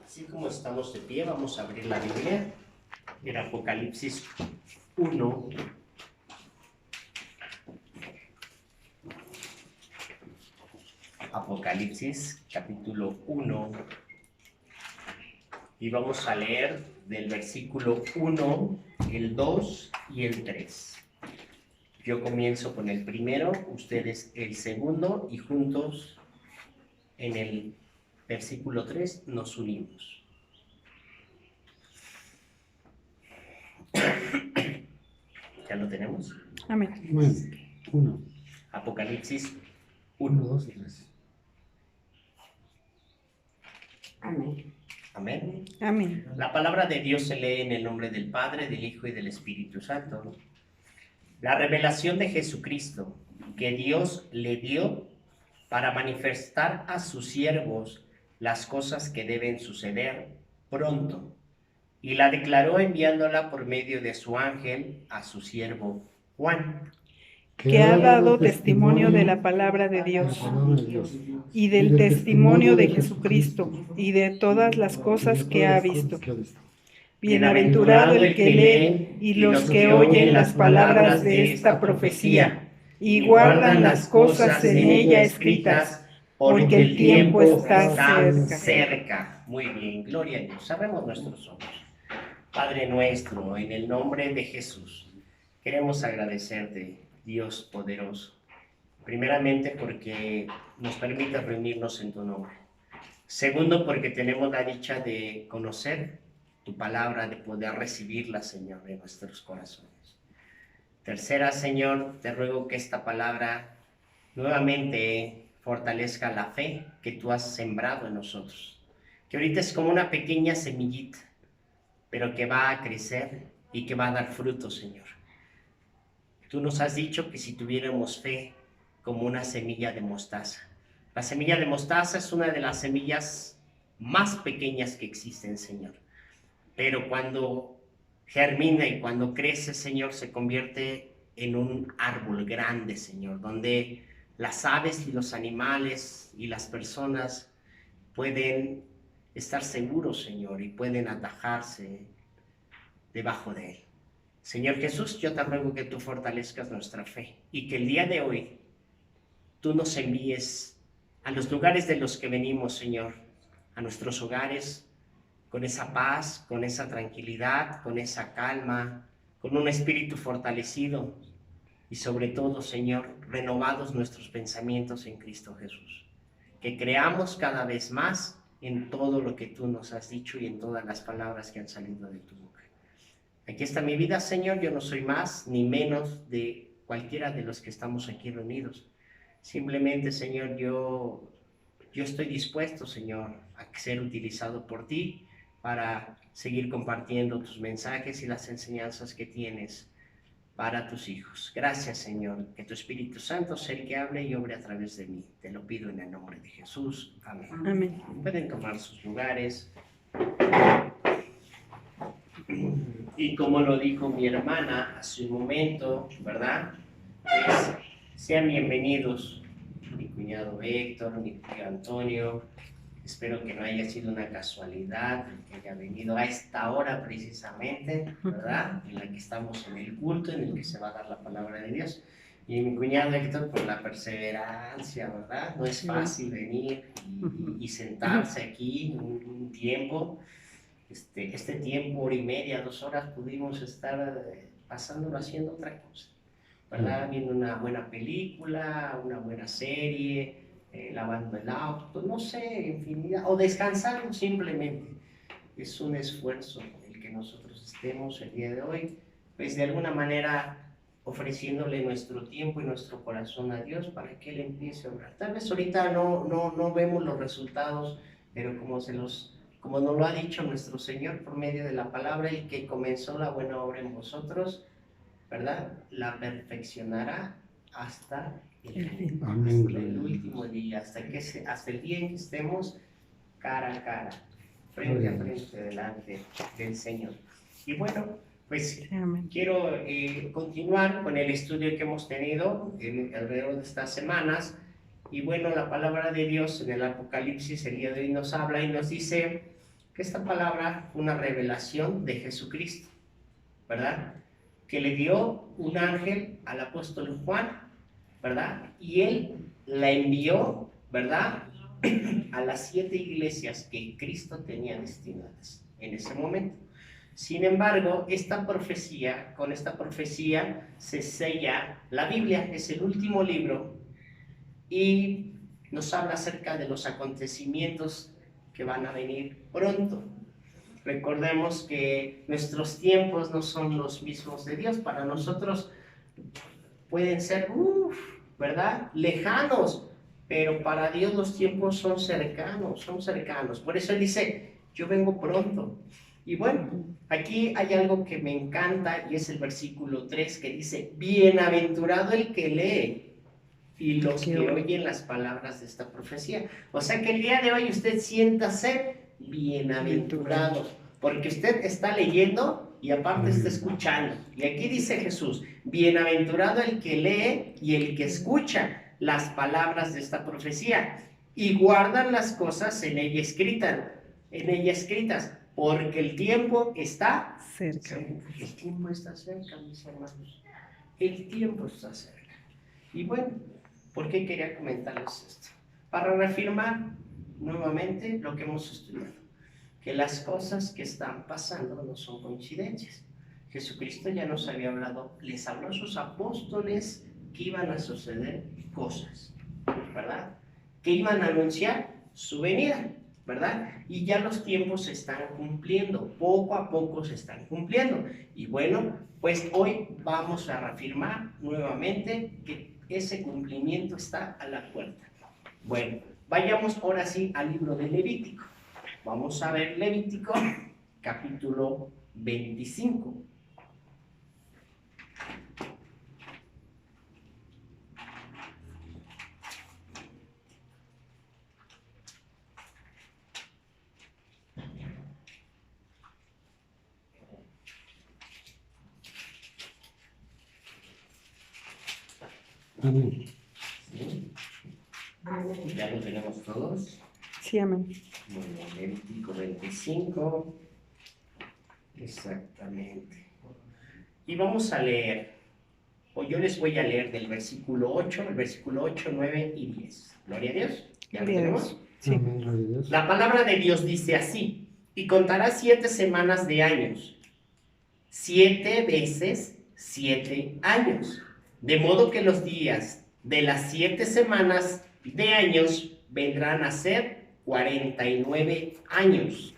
Así como estamos de pie, vamos a abrir la Biblia en Apocalipsis 1. Apocalipsis capítulo 1. Y vamos a leer del versículo 1, el 2 y el 3. Yo comienzo con el primero, ustedes el segundo, y juntos en el versículo 3 nos unimos. ¿Ya lo tenemos? Amén. Bueno, 1, Apocalipsis 1, 1. 2 y 3. Amén. Amén. Amén. La palabra de Dios se lee en el nombre del Padre, del Hijo y del Espíritu Santo. La revelación de Jesucristo que Dios le dio para manifestar a sus siervos las cosas que deben suceder pronto, y la declaró enviándola por medio de su ángel a su siervo Juan, Que ha dado testimonio de la palabra de Dios y del testimonio de Jesucristo y de todas las cosas que ha visto. Bienaventurado el que lee y los que oyen las palabras de esta profecía y guardan las cosas en ella escritas, porque el tiempo está cerca. Muy bien, gloria a Dios. Cerremos nuestros ojos. Padre nuestro, en el nombre de Jesús, queremos agradecerte, Dios poderoso, primeramente porque nos permite reunirnos en tu nombre. Segundo, porque tenemos la dicha de conocer tu palabra, de poder recibirla, Señor, en nuestros corazones. Tercera, Señor, te ruego que esta palabra nuevamente fortalezca la fe que tú has sembrado en nosotros, que ahorita es como una pequeña semillita, pero que va a crecer y que va a dar fruto, Señor. Tú nos has dicho que si tuviéramos fe como una semilla de mostaza. La semilla de mostaza es una de las semillas más pequeñas que existen, Señor. Pero cuando germina y cuando crece, Señor, se convierte en un árbol grande, Señor, donde las aves y los animales y las personas pueden estar seguros, Señor, y pueden atajarse debajo de él. Señor Jesús, yo te ruego que tú fortalezcas nuestra fe y que el día de hoy tú nos envíes a los lugares de los que venimos, Señor, a nuestros hogares, con esa paz, con esa tranquilidad, con esa calma, con un espíritu fortalecido y sobre todo, Señor, renovados nuestros pensamientos en Cristo Jesús. Que creamos cada vez más en todo lo que tú nos has dicho y en todas las palabras que han salido de tu boca. Aquí está mi vida, Señor, yo no soy más ni menos de cualquiera de los que estamos aquí reunidos. Simplemente, Señor, yo estoy dispuesto, Señor, a ser utilizado por ti para seguir compartiendo tus mensajes y las enseñanzas que tienes para tus hijos. Gracias, Señor, que tu Espíritu Santo sea el que hable y obre a través de mí. Te lo pido en el nombre de Jesús. Amén. Amén. Pueden tomar sus lugares. Y como lo dijo mi hermana hace un momento, ¿verdad? Pues, sean bienvenidos, mi cuñado Héctor, mi tío Antonio. Espero que no haya sido una casualidad que haya venido a esta hora precisamente, ¿verdad? En la que estamos en el culto, en el que se va a dar la palabra de Dios. Y mi cuñado Héctor por la perseverancia, ¿verdad? No es fácil venir y sentarse aquí un tiempo. Este tiempo, hora y media, 2 horas, pudimos estar pasándolo haciendo otra cosa, ¿verdad? Viendo una buena película, una buena serie, lavando el auto, no sé, infinidad, o descansando simplemente. Es un esfuerzo el que nosotros estemos el día de hoy, pues de alguna manera ofreciéndole nuestro tiempo y nuestro corazón a Dios para que Él empiece a obrar. Tal vez ahorita no vemos los resultados, pero como nos lo ha dicho nuestro Señor por medio de la palabra, el que comenzó la buena obra en vosotros, ¿verdad? La perfeccionará hasta el fin, Amén. hasta el último día, hasta el día en que estemos cara a cara, frente a frente, delante del Señor. Y bueno, pues Amén. quiero continuar con el estudio que hemos tenido alrededor de estas semanas. Y bueno, la palabra de Dios en el Apocalipsis el día de hoy nos habla y nos dice que esta palabra fue una revelación de Jesucristo, ¿verdad? Que le dio un ángel al apóstol Juan, ¿verdad? Y él la envió, ¿verdad? A las 7 iglesias que Cristo tenía destinadas en ese momento. Sin embargo, con esta profecía se sella la Biblia, es el último libro y nos habla acerca de los acontecimientos que van a venir pronto. Recordemos que nuestros tiempos no son los mismos de Dios. Para nosotros pueden ser, ¿verdad? Lejanos, pero para Dios los tiempos son cercanos. Por eso Él dice, yo vengo pronto. Y bueno, aquí hay algo que me encanta y es el versículo 3 que dice, bienaventurado el que lee y los que oyen las palabras de esta profecía. O sea que el día de hoy usted sienta ser bienaventurado, porque usted está leyendo y aparte está escuchando. Y aquí dice Jesús, bienaventurado el que lee y el que escucha las palabras de esta profecía y guardan las cosas en ella escritas, porque el tiempo está cerca. El tiempo está cerca, mis hermanos. El tiempo está cerca. Y bueno, ¿por qué quería comentarles esto? Para reafirmar nuevamente lo que hemos estudiado, que las cosas que están pasando no son coincidencias. Jesucristo ya nos había hablado, les habló a sus apóstoles que iban a suceder cosas, ¿verdad? Que iban a anunciar su venida, ¿verdad? Y ya los tiempos se están cumpliendo, poco a poco se están cumpliendo. Y bueno, pues hoy vamos a reafirmar nuevamente que ese cumplimiento está a la puerta. Bueno, vayamos ahora sí al libro de Levítico. Vamos a ver Levítico, capítulo 25. Amén. ¿Sí? ¿Ya lo tenemos todos? Sí, amén. Muy bien, Levítico 25. Exactamente. Y vamos a leer, o yo les voy a leer del versículo 8, 9 y 10. Gloria a Dios. ¿Ya lo Gloria a tenemos? Dios. Sí. Amén, gloria a Dios. La palabra de Dios dice así, y contará 7 semanas de años, 7 veces 7 años, de modo que los días de las 7 semanas de años vendrán a ser 49 años.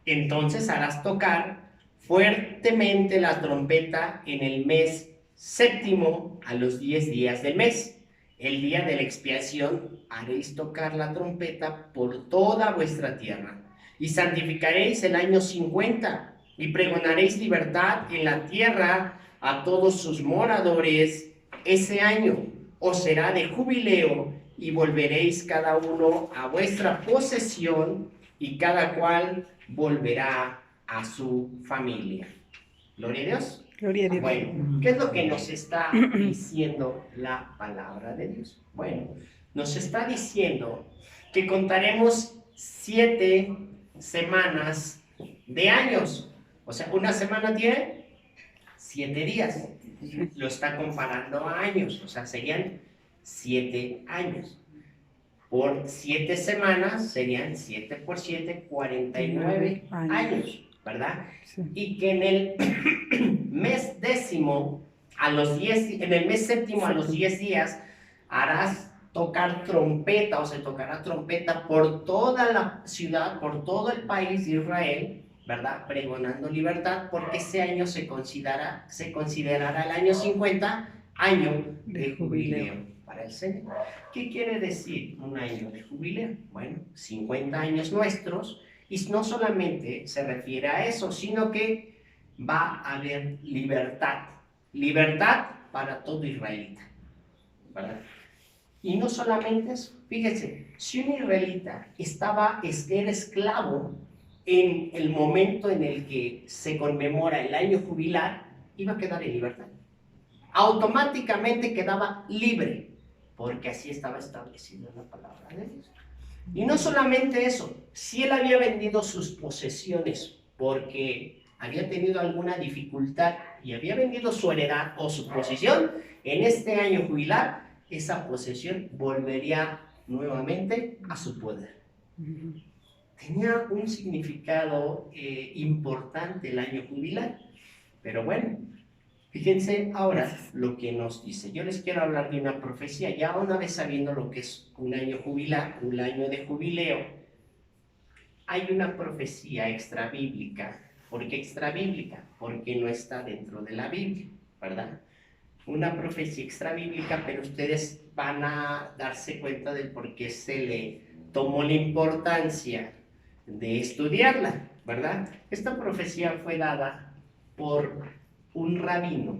Entonces harás tocar fuertemente la trompeta en el mes séptimo a los 10 días del mes. El día de la expiación haréis tocar la trompeta por toda vuestra tierra y santificaréis el año 50 y pregonaréis libertad en la tierra a todos sus moradores. Ese año os será de jubileo y volveréis cada uno a vuestra posesión y cada cual volverá a su familia. Gloria a Dios. Gloria a Dios. Bueno, ¿qué es lo que nos está diciendo la palabra de Dios? Bueno, nos está diciendo que contaremos 7 semanas de años. O sea, una semana tiene 7 días. Lo está comparando a años, o sea, serían 7 años. Por 7 semanas serían 7 por 7, 49 años, ¿verdad? Sí. Y que en el mes décimo, en el mes séptimo a los 10 días, harás tocar trompeta, o se tocará trompeta por toda la ciudad, por todo el país de Israel, ¿verdad? Pregonando libertad, porque ese año se considerará el año 50, año de jubileo para el Señor. ¿Qué quiere decir un año de jubileo? Bueno, 50 años nuestros, y no solamente se refiere a eso, sino que va a haber libertad para todo israelita, ¿verdad? Y no solamente eso, fíjense, si un israelita era esclavo en el momento en el que se conmemora el año jubilar, iba a quedar en libertad. Automáticamente quedaba libre, porque así estaba establecido en la palabra de Dios. Y no solamente eso, si él había vendido sus posesiones porque había tenido alguna dificultad y había vendido su heredad o su posesión, en este año jubilar, esa posesión volvería nuevamente a su poder. Tenía un significado importante el año jubilar, pero bueno, fíjense ahora lo que nos dice. Yo les quiero hablar de una profecía, ya una vez sabiendo lo que es un año jubilar, un año de jubileo. Hay una profecía extrabíblica. ¿Por qué extrabíblica? Porque no está dentro de la Biblia, ¿verdad? Una profecía extrabíblica, pero ustedes van a darse cuenta del por qué se le tomó la importancia de estudiarla, ¿verdad? Esta profecía fue dada por un rabino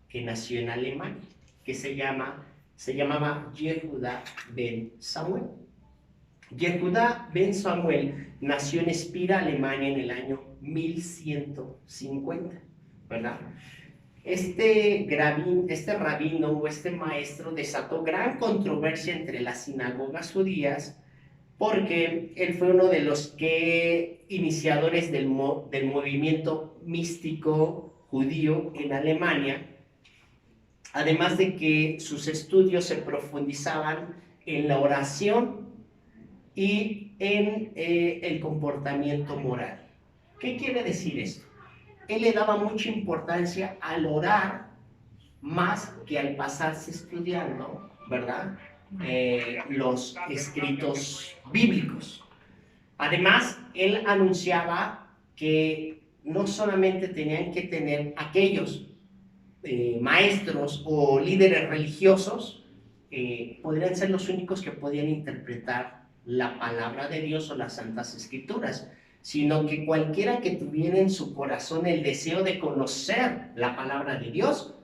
que nació en Alemania, que se llamaba Yehuda ben Samuel. Yehuda ben Samuel nació en Espira, Alemania, en el año 1150, ¿verdad? Este rabino o este maestro desató gran controversia entre las sinagogas judías porque él fue uno de los iniciadores del movimiento místico judío en Alemania, además de que sus estudios se profundizaban en la oración y en el comportamiento moral. ¿Qué quiere decir esto? Él le daba mucha importancia al orar más que al pasarse estudiando, ¿verdad? Los escritos bíblicos. Además, él anunciaba que no solamente tenían que tener aquellos maestros o líderes religiosos, podrían ser los únicos que podían interpretar la palabra de Dios o las Santas Escrituras, sino que cualquiera que tuviera en su corazón el deseo de conocer la palabra de Dios,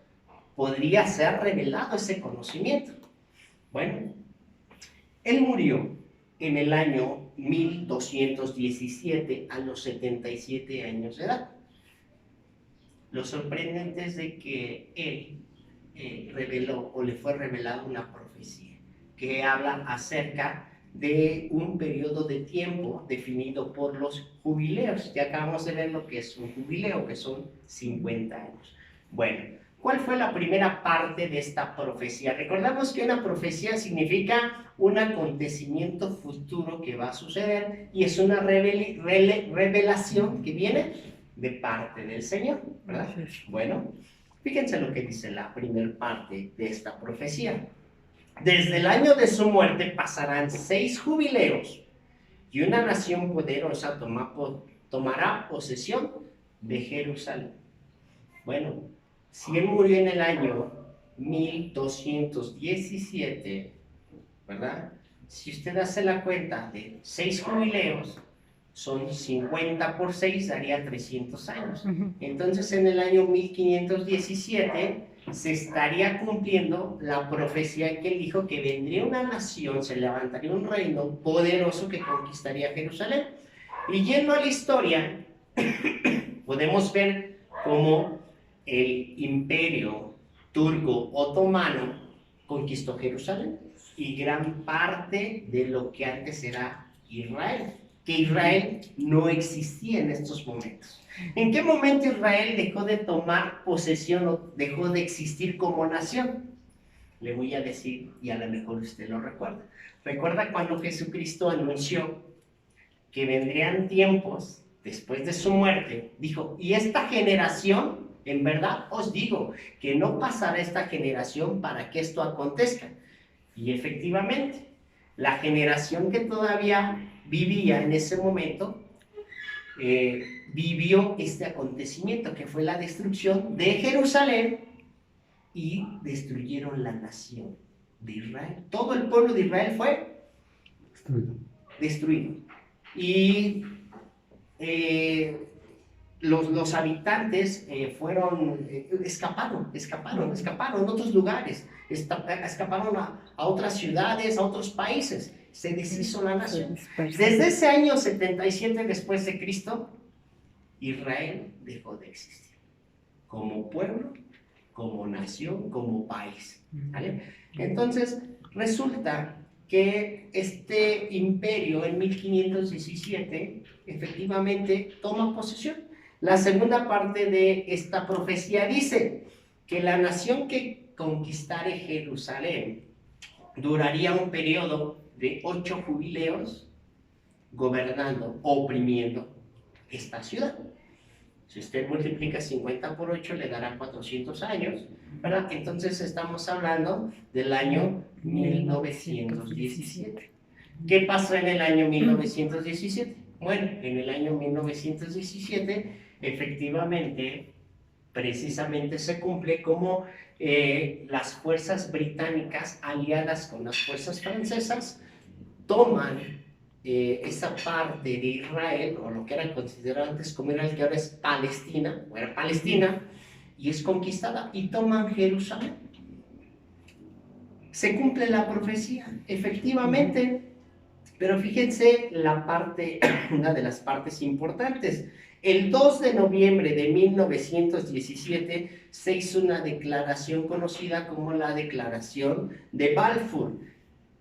podría ser revelado ese conocimiento. Bueno, él murió en el año 1217 a los 77 años de edad. Lo sorprendente es de que él reveló o le fue revelada una profecía que habla acerca de un periodo de tiempo definido por los jubileos. Ya acabamos de ver lo que es un jubileo, que son 50 años. Bueno, ¿cuál fue la primera parte de esta profecía? Recordamos que una profecía significa un acontecimiento futuro que va a suceder y es una revelación que viene de parte del Señor, ¿verdad? Bueno, fíjense lo que dice la primera parte de esta profecía. Desde el año de su muerte pasarán 6 jubileos y una nación poderosa tomará posesión de Jerusalén. Bueno, si él murió en el año 1217, ¿verdad? Si usted hace la cuenta de 6 jubileos, son 50 por 6, daría 300 años. Entonces, en el año 1517 se estaría cumpliendo la profecía que él dijo que vendría una nación, se levantaría un reino poderoso que conquistaría Jerusalén. Y yendo a la historia, podemos ver cómo el imperio turco otomano conquistó Jerusalén y gran parte de lo que antes era Israel, que Israel no existía en estos momentos. ¿En qué momento Israel dejó de tomar posesión o dejó de existir como nación? Le voy a decir, y a lo mejor usted lo recuerda. ¿Recuerda cuando Jesucristo anunció que vendrían tiempos después de su muerte? Dijo, y esta generación, en verdad os digo, que no pasará esta generación para que esto acontezca. Y efectivamente, la generación que todavía vivía en ese momento, vivió este acontecimiento que fue la destrucción de Jerusalén y destruyeron la nación de Israel. Todo el pueblo de Israel fue destruido. Y los habitantes escaparon a otros lugares, escaparon a otras ciudades, a otros países. Se deshizo la nación. Desde ese año 77 después de Cristo, Israel dejó de existir como pueblo, como nación, como país, ¿vale? Entonces resulta que este imperio en 1517 efectivamente toma posesión. La segunda parte de esta profecía dice que la nación que conquistare Jerusalén duraría un periodo de 8 jubileos gobernando, oprimiendo esta ciudad. Si usted multiplica 50 por 8 le dará 400 años, ¿verdad? Entonces estamos hablando del año 1917. ¿Qué pasó en el año 1917? Bueno, en el año 1917 efectivamente, precisamente se cumple como las fuerzas británicas aliadas con las fuerzas francesas toman esa parte de Israel, o lo que era considerado antes como Israel, que ahora es Palestina, o era Palestina, y es conquistada, y toman Jerusalén. Se cumple la profecía, efectivamente, pero fíjense la parte, una de las partes importantes. El 2 de noviembre de 1917 se hizo una declaración conocida como la Declaración de Balfour.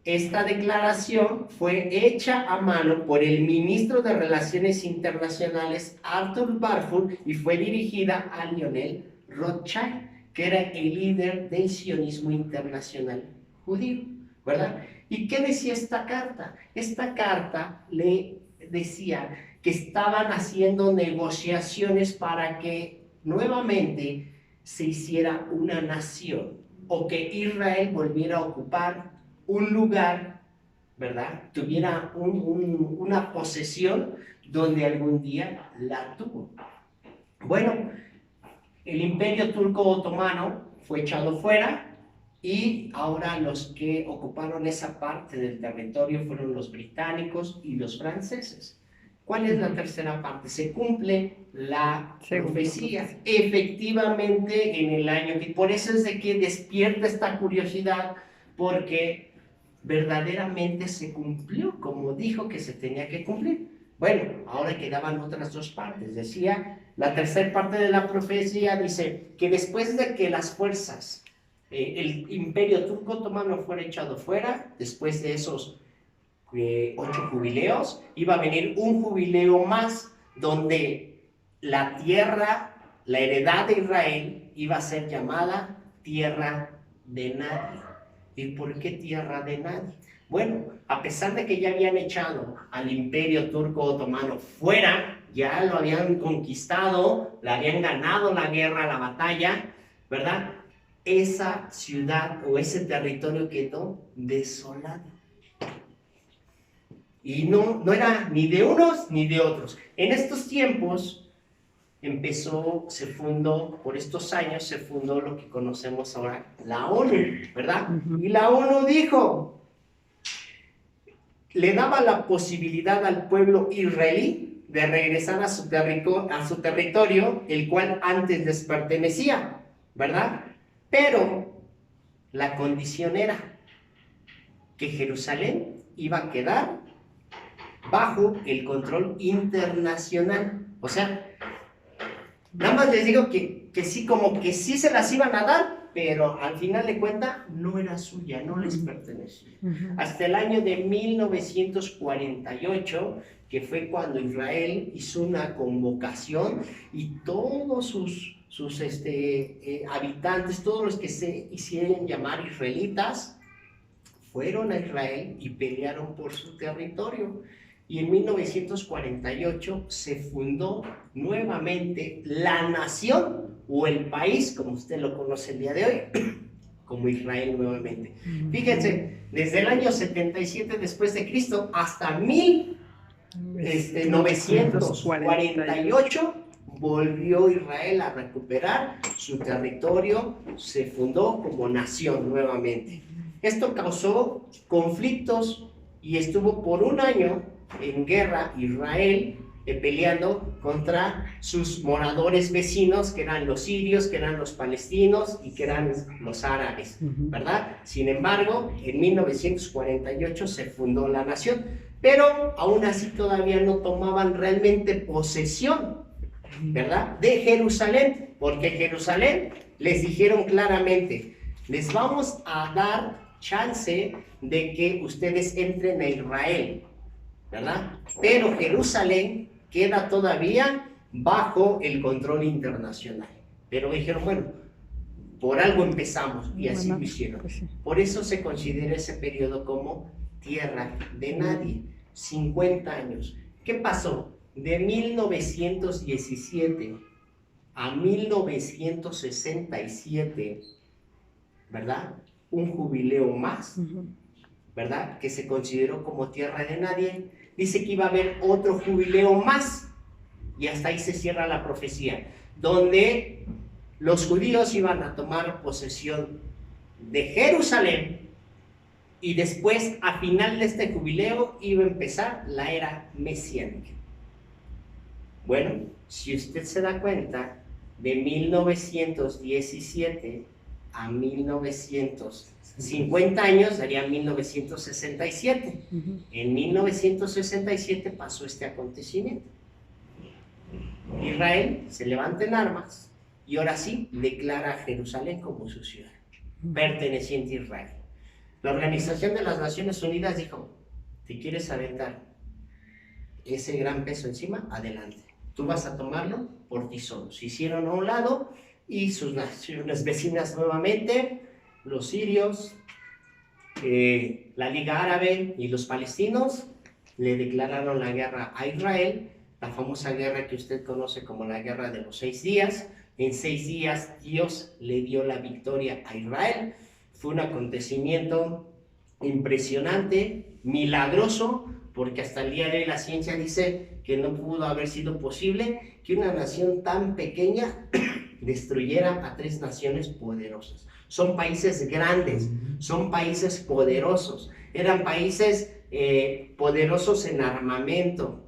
Esta declaración fue hecha a mano por el ministro de Relaciones Internacionales Arthur Balfour y fue dirigida a Lionel Rothschild, que era el líder del sionismo internacional judío, ¿verdad? ¿Y qué decía esta carta? Esta carta le decía que estaban haciendo negociaciones para que nuevamente se hiciera una nación o que Israel volviera a ocupar un lugar, ¿verdad? Tuviera una posesión donde algún día la tuvo. Bueno, el imperio turco otomano fue echado fuera y ahora los que ocuparon esa parte del territorio fueron los británicos y los franceses. ¿Cuál es la tercera parte? Se cumple la profecía. Efectivamente, en el año, y por eso es de que despierta esta curiosidad, porque verdaderamente se cumplió como dijo que se tenía que cumplir. Bueno, ahora quedaban otras dos partes. Decía, la tercera parte de la profecía dice que después de que las fuerzas, el imperio turco otomano fuera echado fuera, después de esos 8 jubileos, iba a venir un jubileo más donde la tierra, la heredad de Israel, iba a ser llamada tierra de nadie. ¿Y por qué tierra de nadie? Bueno, a pesar de que ya habían echado al imperio turco otomano fuera, ya lo habían conquistado, le habían ganado la guerra, la batalla, ¿verdad? Esa ciudad o ese territorio quedó desolado. Y no era ni de unos ni de otros. En estos tiempos se fundó, por estos años se fundó lo que conocemos ahora, la ONU, ¿verdad? Y la ONU dijo, le daba la posibilidad al pueblo israelí de regresar a su territorio, el cual antes les pertenecía, ¿verdad? Pero la condición era que Jerusalén iba a quedar bajo el control internacional. O sea, nada más les digo que sí, como que sí se las iban a dar, pero al final de cuentas no era suya, no les pertenecía. Hasta el año de 1948, que fue cuando Israel hizo una convocación y todos sus habitantes, todos los que se hicieron llamar israelitas, fueron a Israel y pelearon por su territorio. Y en 1948 se fundó nuevamente la nación o el país, como usted lo conoce el día de hoy, como Israel nuevamente. Fíjense, desde el año 77 después de Cristo hasta 1948 volvió Israel a recuperar su territorio, se fundó como nación nuevamente. Esto causó conflictos y estuvo por un año en guerra Israel, peleando contra sus moradores vecinos, que eran los sirios, que eran los palestinos y que eran los árabes, ¿verdad? Sin embargo, en 1948 se fundó la nación, pero aún así todavía no tomaban realmente posesión, ¿verdad? De Jerusalén, porque Jerusalén les dijeron claramente, les vamos a dar chance de que ustedes entren a Israel, ¿verdad? Pero Jerusalén queda todavía bajo el control internacional. Pero dijeron, bueno, por algo empezamos, y así lo hicieron. Pues sí. Por eso se considera ese periodo como tierra de nadie, 50 años. ¿Qué pasó? De 1917 a 1967, ¿verdad? Un jubileo más, ¿verdad? Que se consideró como tierra de nadie. Dice que iba a haber otro jubileo más, y hasta ahí se cierra la profecía, donde los judíos iban a tomar posesión de Jerusalén, y después, a final de este jubileo, iba a empezar la era mesiánica. Bueno, si usted se da cuenta, de 1917 a 1950 años daría 1967. En 1967 pasó este acontecimiento. Israel se levanta en armas y ahora sí declara a Jerusalén como su ciudad, perteneciente a Israel. La Organización de las Naciones Unidas dijo, ¿te quieres aventar ese gran peso encima? Adelante. Tú vas a tomarlo por ti solo. Se hicieron a un lado y sus naciones vecinas nuevamente, los sirios, la Liga Árabe y los palestinos, le declararon la guerra a Israel, la famosa guerra que usted conoce como la Guerra de los 6 días. En 6 días Dios le dio la victoria a Israel. Fue un acontecimiento impresionante, milagroso, porque hasta el día de hoy la ciencia dice que no pudo haber sido posible que una nación tan pequeña destruyera a 3 naciones poderosas. Son países grandes, son países poderosos, eran países poderosos en armamento.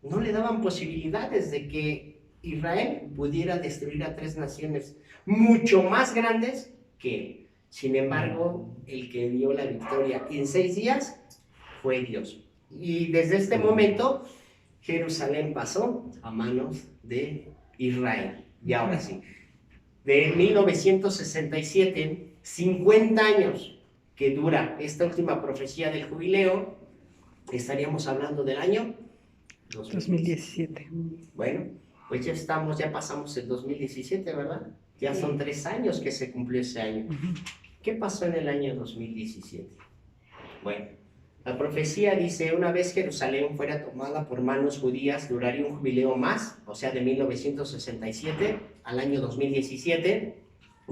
No le daban posibilidades de que Israel pudiera destruir a 3 naciones mucho más grandes que él. Sin embargo, el que dio la victoria en 6 días fue Dios. Y desde este momento, Jerusalén pasó a manos de Israel. Y ahora sí, de 1967, 50 años que dura esta última profecía del jubileo, estaríamos hablando del año 2017. Bueno, pues ya pasamos el 2017, ¿verdad? Ya son 3 años que se cumplió ese año. ¿Qué pasó en el año 2017? Bueno, la profecía dice, una vez Jerusalén fuera tomada por manos judías, duraría un jubileo más, o sea, de 1967 al año 2017,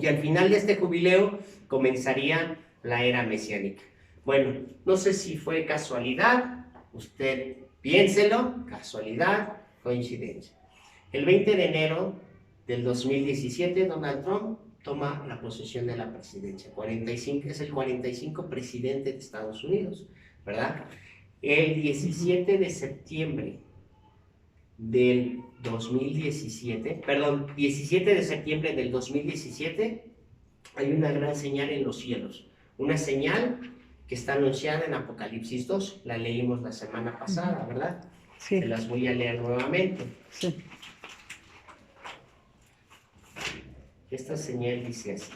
y al final de este jubileo comenzaría la era mesiánica. Bueno, no sé si fue casualidad, usted piénselo, casualidad, coincidencia. El 20 de enero del 2017, Donald Trump toma la posesión de la presidencia. 45, es el 45 presidente de Estados Unidos, ¿verdad? El 17 de septiembre del 2017, perdón, 17 de septiembre del 2017, hay una gran señal en los cielos. Una señal que está anunciada en Apocalipsis 2. La leímos la semana pasada, ¿verdad? Sí. Se las voy a leer nuevamente. Sí. Esta señal dice así.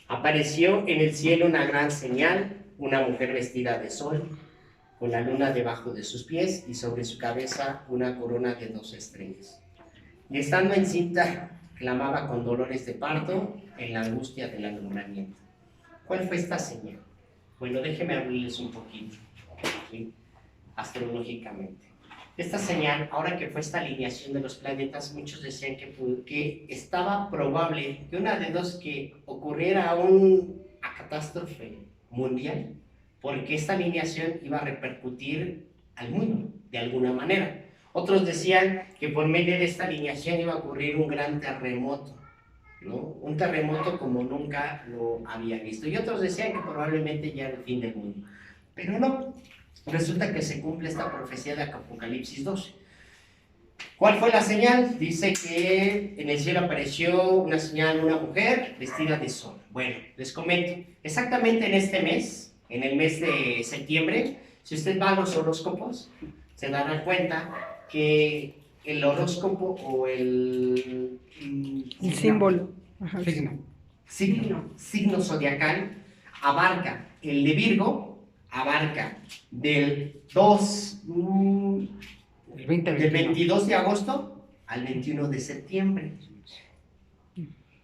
Apareció en el cielo una gran señal, una mujer vestida de sol, con la luna debajo de sus pies y sobre su cabeza una corona de 2 estrellas. Y estando encinta, clamaba con dolores de parto en la angustia del alumbramiento. ¿Cuál fue esta señal? Bueno, déjenme abrirles un poquito, ¿sí? Astrológicamente. Esta señal, ahora que fue esta alineación de los planetas, muchos decían que estaba probable que una de dos, que ocurriera una catástrofe mundial, porque esta alineación iba a repercutir al mundo de alguna manera. Otros decían que por medio de esta alineación iba a ocurrir un gran terremoto, ¿no? Un terremoto como nunca lo había visto. Y otros decían que probablemente ya era el fin del mundo. Pero no, resulta que se cumple esta profecía de Apocalipsis 12. ¿Cuál fue la señal? Dice que en el cielo apareció una señal, una mujer vestida de sol. Bueno, les comento, exactamente en este mes, en el mes de septiembre, si usted va a los horóscopos, se darán cuenta que el horóscopo o el símbolo. Ajá. signo zodiacal abarca el de Virgo, abarca del 2, del 22 de agosto al 21 de septiembre.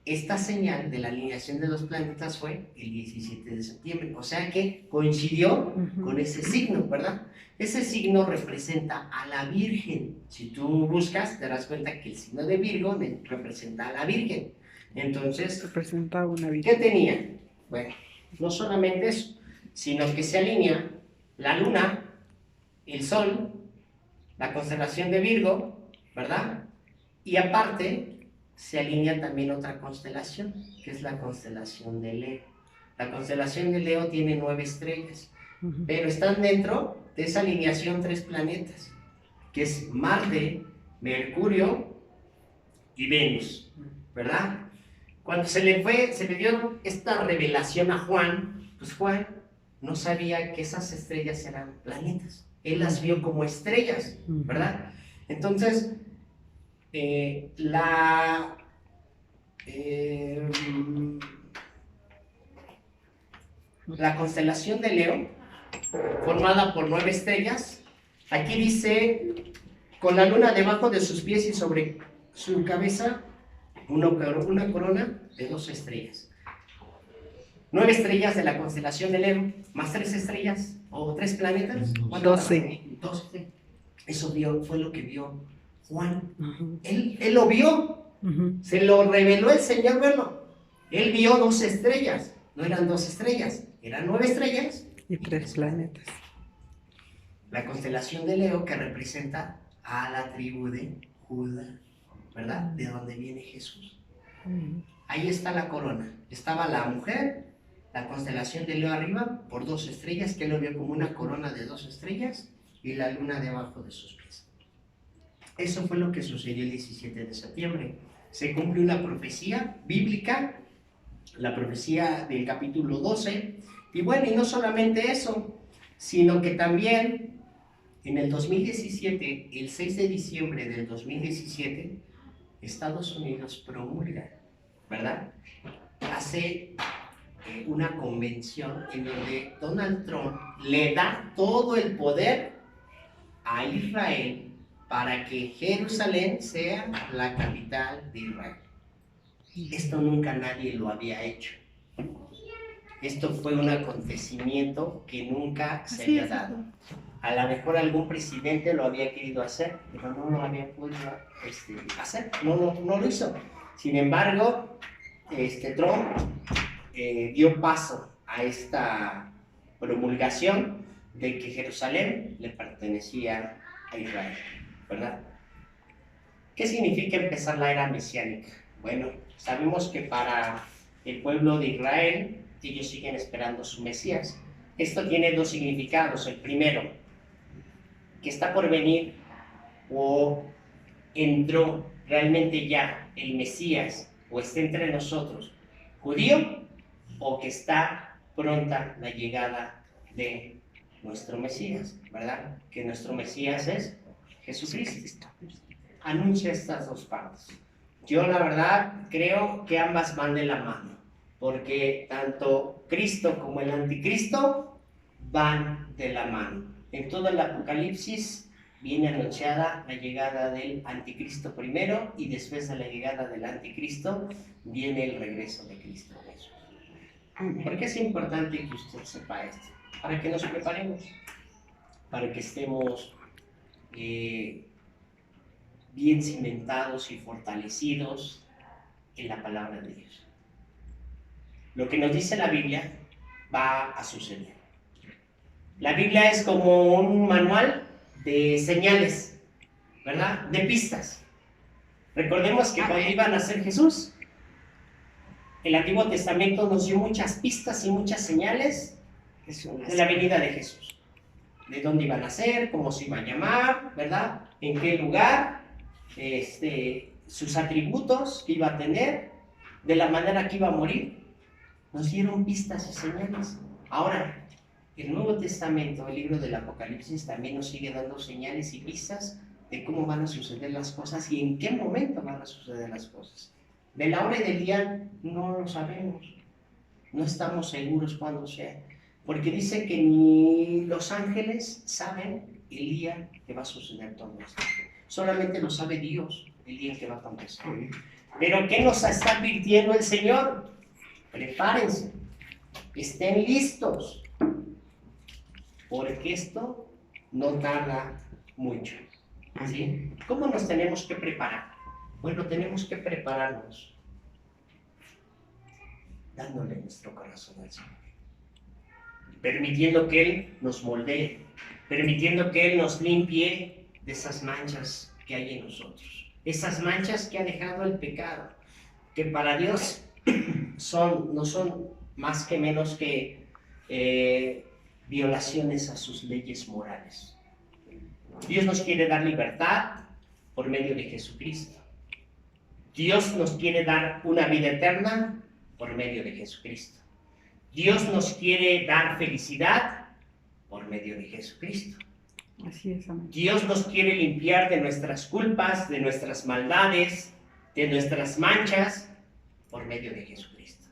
Esta señal de la alineación de los planetas fue el 17 de septiembre, o sea que coincidió con ese signo, ¿verdad? Ese signo representa a la Virgen. Si tú buscas, te darás cuenta que el signo de Virgo representa a la Virgen. Entonces, representaba una Virgen. ¿qué tenía? Bueno, no solamente eso, sino que se alinea la luna, el sol, la constelación de Virgo, ¿verdad? Y aparte, se alinea también otra constelación, que es la constelación de Leo. La constelación de Leo tiene 9 estrellas, pero están dentro de esa alineación 3 planetas, que es Marte, Mercurio y Venus, ¿verdad? Cuando se le dio esta revelación a Juan, pues Juan no sabía que esas estrellas eran planetas. Él las vio como estrellas, ¿verdad? Entonces, la constelación de Leo, formada por 9 estrellas, aquí dice, con la luna debajo de sus pies y sobre su cabeza, una corona de 12 estrellas. 9 estrellas de la constelación de Leo, más 3 estrellas, o 3 planetas, 12. Eso fue lo que vio Juan. Él lo vio, se lo reveló el Señor verlo. Él vio 12 estrellas, no eran 2 estrellas, eran 9 estrellas y 3 planetas. La constelación de Leo, que representa a la tribu de Judá, ¿verdad? De donde viene Jesús. Ahí está la corona. Estaba la mujer, la constelación de Leo arriba, por 2 estrellas, que él lo vio como una corona de 2 estrellas, y la luna debajo de sus pies. Eso fue lo que sucedió el 17 de septiembre. Se cumplió una profecía bíblica, la profecía del capítulo 12, y bueno, y no solamente eso, sino que también en el 2017, el 6 de diciembre del 2017, Estados Unidos promulga, ¿verdad? Hace una convención en donde Donald Trump le da todo el poder a Israel para que Jerusalén sea la capital de Israel. Esto nunca nadie lo había hecho. Esto fue un acontecimiento que nunca se había dado. A lo mejor algún presidente lo había querido hacer, pero no lo había podido hacer, no lo hizo. Sin embargo, Trump dio paso a esta promulgación de que Jerusalén le pertenecía a Israel, ¿verdad? ¿Qué significa empezar la era mesiánica? Bueno, sabemos que para el pueblo de Israel, ellos siguen esperando su Mesías. Esto tiene 2 significados. El primero, que está por venir o entró realmente ya el Mesías o está entre nosotros, judío, o que está pronta la llegada de nuestro Mesías, ¿verdad? Que nuestro Mesías es Jesucristo. Anuncia estas 2 partes. Yo la verdad creo que ambas van de la mano, porque tanto Cristo como el anticristo van de la mano. En todo el Apocalipsis viene anunciada la llegada del anticristo primero, y después de la llegada del anticristo viene el regreso de Cristo Jesús. ¿Por qué es importante que usted sepa esto? Para que nos preparemos, para que estemos bien cimentados y fortalecidos en la palabra de Dios. Lo que nos dice la Biblia va a suceder. La Biblia es como un manual de señales, ¿verdad? De pistas. Recordemos que cuando iba a nacer Jesús, el Antiguo Testamento nos dio muchas pistas y muchas señales de la venida de Jesús. De dónde iba a nacer, cómo se iba a llamar, ¿verdad? En qué lugar, sus atributos que iba a tener, de la manera que iba a morir. Nos dieron pistas y señales. Ahora, el Nuevo Testamento, el libro del Apocalipsis, también nos sigue dando señales y pistas de cómo van a suceder las cosas y en qué momento van a suceder las cosas. De la hora y del día no lo sabemos, no estamos seguros cuándo sea, porque dice que ni los ángeles saben el día que va a suceder todo esto. Solamente lo sabe Dios, el día que va a acontecer. Pero ¿qué nos está advirtiendo el Señor? Prepárense, estén listos, porque esto no tarda mucho. ¿Sí? ¿Cómo nos tenemos que preparar? Bueno, tenemos que prepararnos dándole nuestro corazón al Señor, permitiendo que Él nos moldee, permitiendo que Él nos limpie de esas manchas que hay en nosotros, esas manchas que ha dejado el pecado, que para Dios no son más que menos que violaciones a sus leyes morales. Dios nos quiere dar libertad por medio de Jesucristo. Dios nos quiere dar una vida eterna por medio de Jesucristo. Dios nos quiere dar felicidad por medio de Jesucristo. Así es, amén. Dios nos quiere limpiar de nuestras culpas, de nuestras maldades, de nuestras manchas por medio de Jesucristo.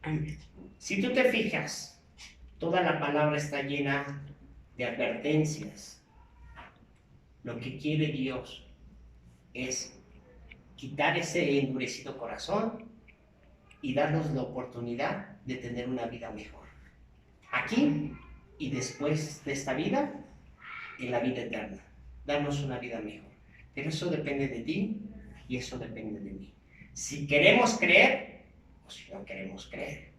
Amén. Si tú te fijas, toda la palabra está llena de advertencias. Lo que quiere Dios es quitar ese endurecido corazón y darnos la oportunidad de tener una vida mejor. Aquí y después de esta vida, en la vida eterna. Darnos una vida mejor. Pero eso depende de ti y eso depende de mí. Si queremos creer o si no queremos creer.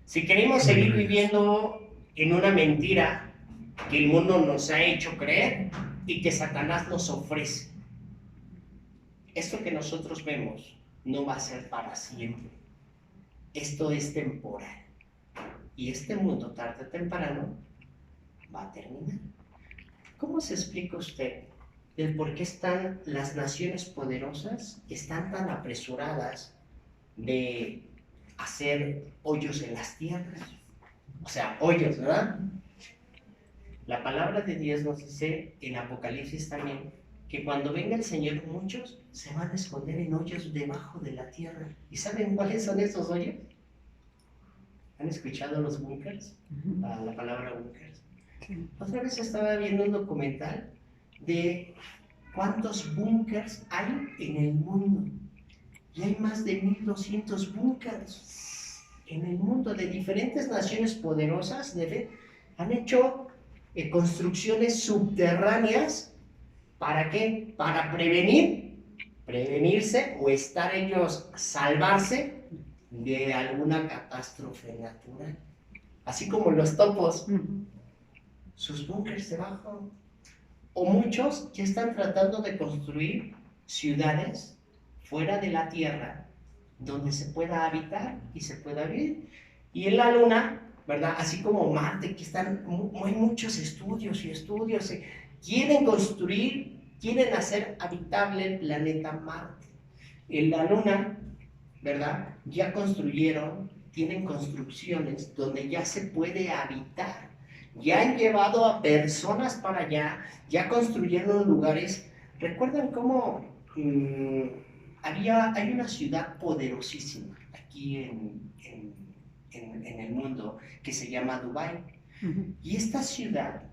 Si queremos seguir viviendo en una mentira que el mundo nos ha hecho creer y que Satanás nos ofrece. Esto que nosotros vemos no va a ser para siempre. Esto es temporal. Y este mundo, tarde o temprano, va a terminar. ¿Cómo se explica usted del por qué están las naciones poderosas están tan apresuradas de hacer hoyos en las tierras? O sea, hoyos, ¿verdad? La palabra de Dios nos dice en Apocalipsis también que cuando venga el Señor muchos se van a esconder en hoyos debajo de la tierra. ¿Y saben cuáles son esos hoyos? ¿Han escuchado los búnkers? La palabra búnkers. Sí. Otra vez estaba viendo un documental de cuántos búnkers hay en el mundo. Y hay más de 1200 búnkers en el mundo de diferentes naciones poderosas. Han hecho construcciones subterráneas. ¿Para qué? Para prevenirse o estar ellos, salvarse de alguna catástrofe natural. Así como los topos, sus búnkers debajo. O muchos que están tratando de construir ciudades fuera de la tierra donde se pueda habitar y se pueda vivir. Y en la luna, ¿verdad? Así como Marte, que hay muchos estudios, quieren construir, quieren hacer habitable el planeta Marte. En la luna, ¿verdad? Ya construyeron, tienen construcciones donde ya se puede habitar. Ya han llevado a personas para allá, ya construyeron lugares. ¿Recuerdan cómo hay una ciudad poderosísima aquí en el mundo que se llama Dubái? Y esta ciudad,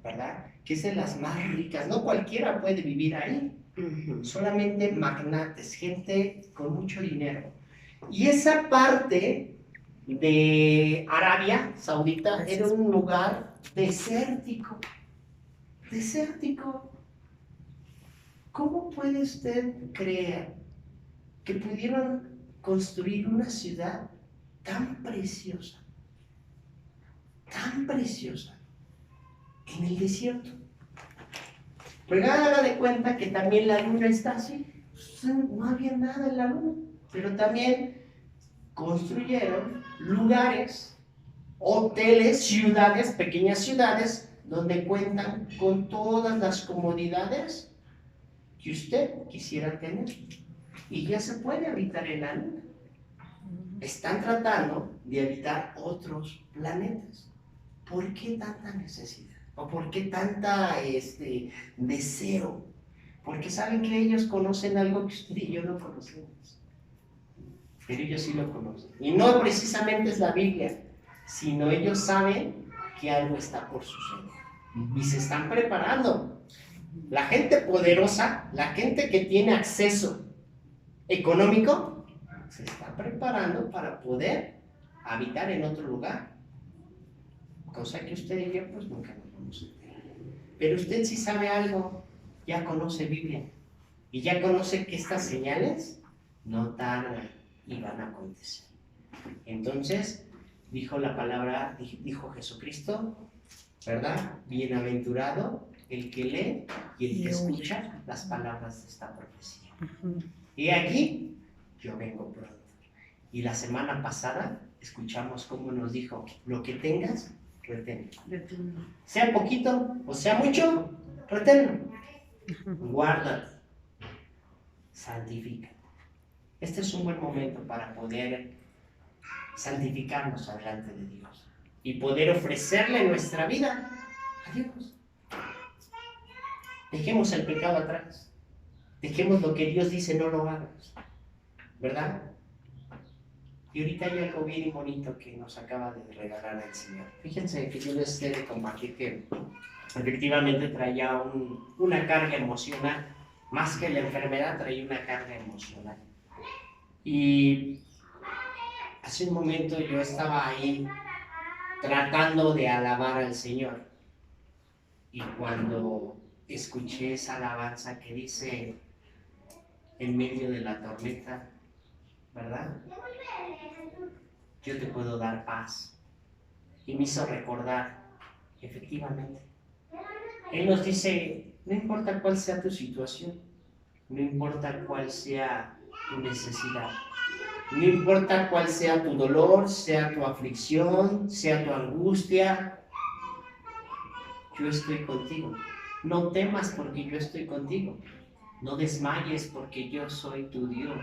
¿verdad? Que es de las más ricas, no cualquiera puede vivir ahí, solamente magnates, gente con mucho dinero. Y esa parte de Arabia Saudita era un lugar desértico. ¿Cómo puede usted creer que pudieron construir una ciudad tan preciosa en el desierto? Pero haga de cuenta que también la luna está así, no había nada en la luna, pero también construyeron lugares, hoteles, ciudades, pequeñas ciudades, donde cuentan con todas las comodidades que usted quisiera tener. Y ya se puede habitar en la luna. Están tratando de habitar otros planetas. ¿por qué tanta necesidad? ¿O por qué tanta deseo? Porque saben que ellos conocen algo que usted y yo no conocemos. Pero ellos sí lo conocen. Y no precisamente es la Biblia, sino ellos saben que algo está por suceder. Y se están preparando. La gente poderosa, la gente que tiene acceso económico, se está preparando para poder habitar en otro lugar. Cosa que usted y yo pues nunca nos vamos a enterar. Pero usted sí sabe algo, ya conoce Biblia. Y ya conoce que estas señales no tardan y van a acontecer. Entonces, dijo la palabra, dijo Jesucristo, ¿verdad? Bienaventurado el que lee y el que escucha las palabras de esta profecía. Y aquí, yo vengo pronto. Y la semana pasada escuchamos cómo nos dijo, lo que tengas, reténlo. Sea poquito o sea mucho, reténlo. Guárdalo. Santifica. Este es un buen momento para poder santificarnos delante de Dios y poder ofrecerle nuestra vida a Dios. Dejemos el pecado atrás. Dejemos lo que Dios dice, no lo hagas. ¿Verdad? Y ahorita hay algo bien bonito que nos acaba de regalar el Señor. Fíjense que yo les he de compartir que efectivamente traía una carga emocional. Más que la enfermedad, traía una carga emocional. Y hace un momento yo estaba ahí tratando de alabar al Señor. Y cuando escuché esa alabanza que dice, en medio de la tormenta, ¿verdad? Yo te puedo dar paz. Y me hizo recordar, efectivamente, Él nos dice, no importa cuál sea tu situación, no importa cuál sea tu necesidad, no importa cuál sea tu dolor, sea tu aflicción, sea tu angustia, yo estoy contigo. No temas porque yo estoy contigo. No desmayes porque yo soy tu Dios,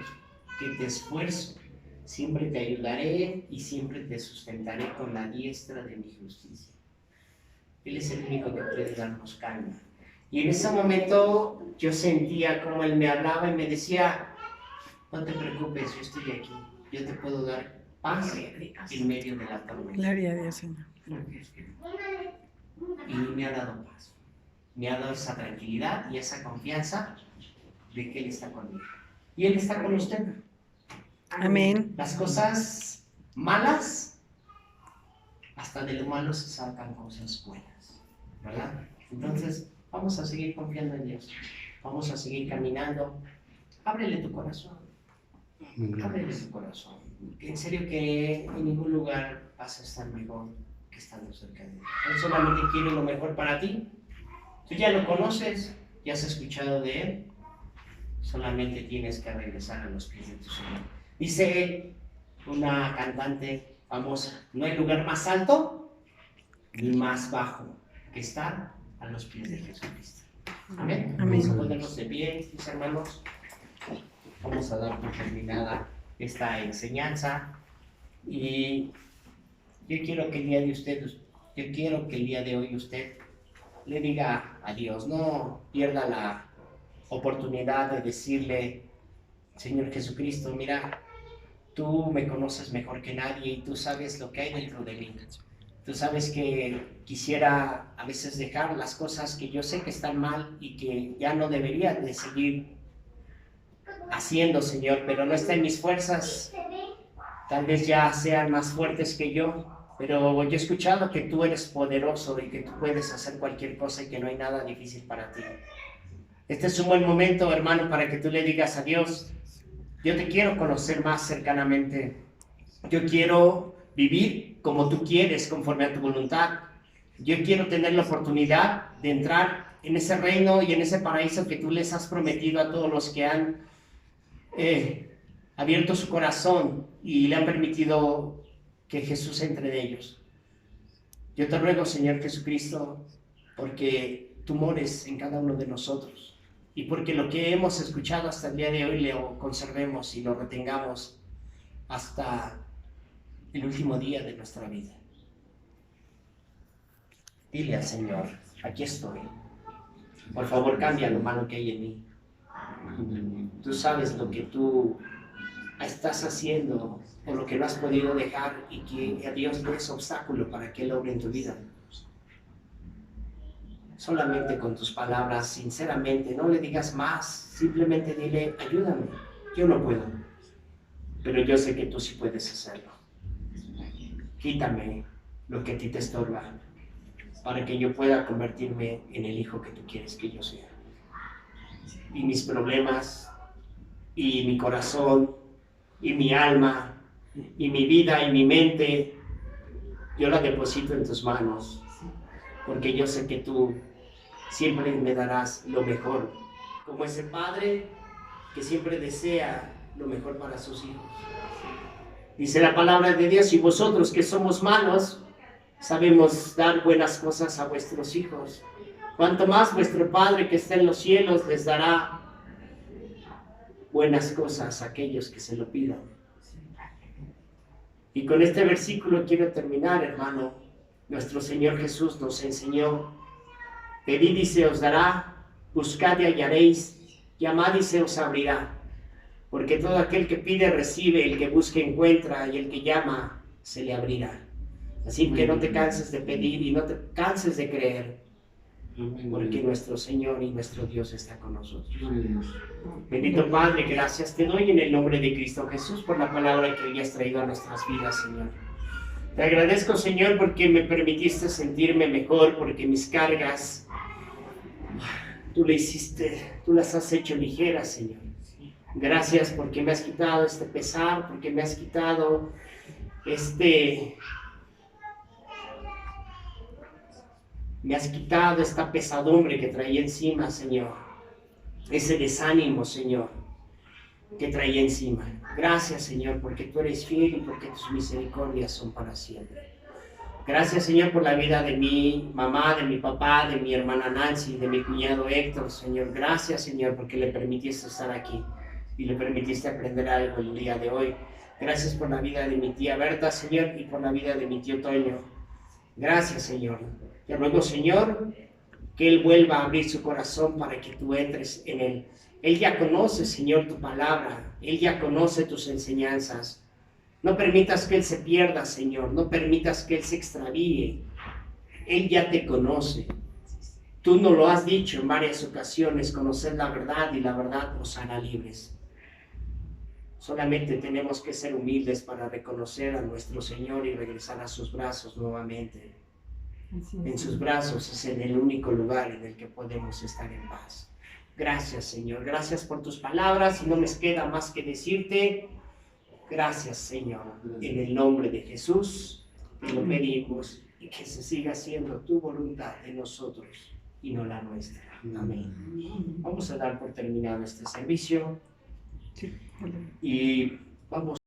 que te esfuerzo. Siempre te ayudaré y siempre te sustentaré con la diestra de mi justicia. Él es el único que puede darnos calma. Y en ese momento yo sentía como Él me hablaba y me decía, no te preocupes, yo estoy aquí. Yo te puedo dar paz en medio de la tormenta. Gloria a Dios, Señor. Y me ha dado paz. Me ha dado esa tranquilidad y esa confianza de que Él está conmigo. Y Él está con usted. Amén. Las cosas malas, hasta de lo malo se sacan cosas buenas, ¿verdad? Entonces, vamos a seguir confiando en Dios. Vamos a seguir caminando. Ábrele tu corazón. Ábrele tu corazón. En serio que en ningún lugar vas a estar mejor que estando cerca de Dios. Él solamente quiere lo mejor para ti. Tú ya lo conoces, ya has escuchado de Él. Solamente tienes que regresar a los pies de tu Señor. Dice una cantante famosa, no hay lugar más alto ni más bajo que estar a los pies de Jesucristo. Amén. Amén. Vamos a ponernos de pie, mis hermanos. Vamos a dar por terminada esta enseñanza. Y yo quiero que el día de hoy usted le diga a Dios, no pierda la oportunidad de decirle, Señor Jesucristo, mira, tú me conoces mejor que nadie y tú sabes lo que hay dentro de mí. Tú sabes que quisiera a veces dejar las cosas que yo sé que están mal y que ya no debería de seguir haciendo, Señor, pero no está en mis fuerzas. Tal vez ya sean más fuertes que yo, pero yo he escuchado que tú eres poderoso y que tú puedes hacer cualquier cosa y que no hay nada difícil para ti. Este es un buen momento, hermano, para que tú le digas a Dios, yo te quiero conocer más cercanamente. Yo quiero vivir como tú quieres, conforme a tu voluntad. Yo quiero tener la oportunidad de entrar en ese reino y en ese paraíso que tú les has prometido a todos los que han abierto su corazón y le han permitido que Jesús entre de ellos. Yo te ruego, Señor Jesucristo, porque tú mores en cada uno de nosotros. Y porque lo que hemos escuchado hasta el día de hoy lo conservemos y lo retengamos hasta el último día de nuestra vida. Dile al Señor, aquí estoy. Por favor, cambia lo malo que hay en mí. Tú sabes lo que tú estás haciendo o lo que no has podido dejar y que a Dios no es obstáculo para que Él obre en tu vida. Solamente con tus palabras, sinceramente, no le digas más, simplemente dile, ayúdame, yo no puedo, pero yo sé que tú sí puedes hacerlo. Quítame lo que a ti te estorba, para que yo pueda convertirme en el hijo que tú quieres que yo sea. Y mis problemas, y mi corazón, y mi alma, y mi vida, y mi mente, yo la deposito en tus manos, porque yo sé que tú siempre me darás lo mejor, como ese padre que siempre desea lo mejor para sus hijos. Dice la palabra de Dios, y vosotros que somos malos, sabemos dar buenas cosas a vuestros hijos. Cuanto más vuestro Padre que está en los cielos les dará buenas cosas a aquellos que se lo pidan. Y con este versículo quiero terminar, hermano. Nuestro Señor Jesús nos enseñó: pedid y se os dará, buscad y hallaréis, llamad y se os abrirá. Porque todo aquel que pide recibe, el que busca encuentra, y el que llama se le abrirá. Así que no te canses de pedir y no te canses de creer, porque nuestro Señor y nuestro Dios está con nosotros. Bendito Padre, gracias te doy en el nombre de Cristo Jesús por la palabra que hoy has traído a nuestras vidas, Señor. Te agradezco, Señor, porque me permitiste sentirme mejor, porque mis cargas tú las has hecho ligeras, Señor. Gracias porque me has quitado este pesar, porque me has quitado esta pesadumbre que traía encima, Señor. Ese desánimo, Señor, que traía encima. Gracias, Señor, porque tú eres fiel y porque tus misericordias son para siempre. Gracias, Señor, por la vida de mi mamá, de mi papá, de mi hermana Nancy, de mi cuñado Héctor, Señor. Gracias, Señor, porque le permitiste estar aquí y le permitiste aprender algo el día de hoy. Gracias por la vida de mi tía Berta, Señor, y por la vida de mi tío Toño. Gracias, Señor. Te ruego, Señor, que Él vuelva a abrir su corazón para que tú entres en Él. Él ya conoce, Señor, tu palabra. Él ya conoce tus enseñanzas. No permitas que Él se pierda, Señor. No permitas que Él se extravíe. Él ya te conoce. Tú nos lo has dicho en varias ocasiones, conocer la verdad y la verdad os hará libres. Solamente tenemos que ser humildes para reconocer a nuestro Señor y regresar a sus brazos nuevamente. En sus brazos es en el único lugar en el que podemos estar en paz. Gracias, Señor. Gracias por tus palabras y no me queda más que decirte gracias, Señor. En el nombre de Jesús te lo pedimos y que se siga haciendo tu voluntad en nosotros y no la nuestra. Amén. Vamos a dar por terminado este servicio y vamos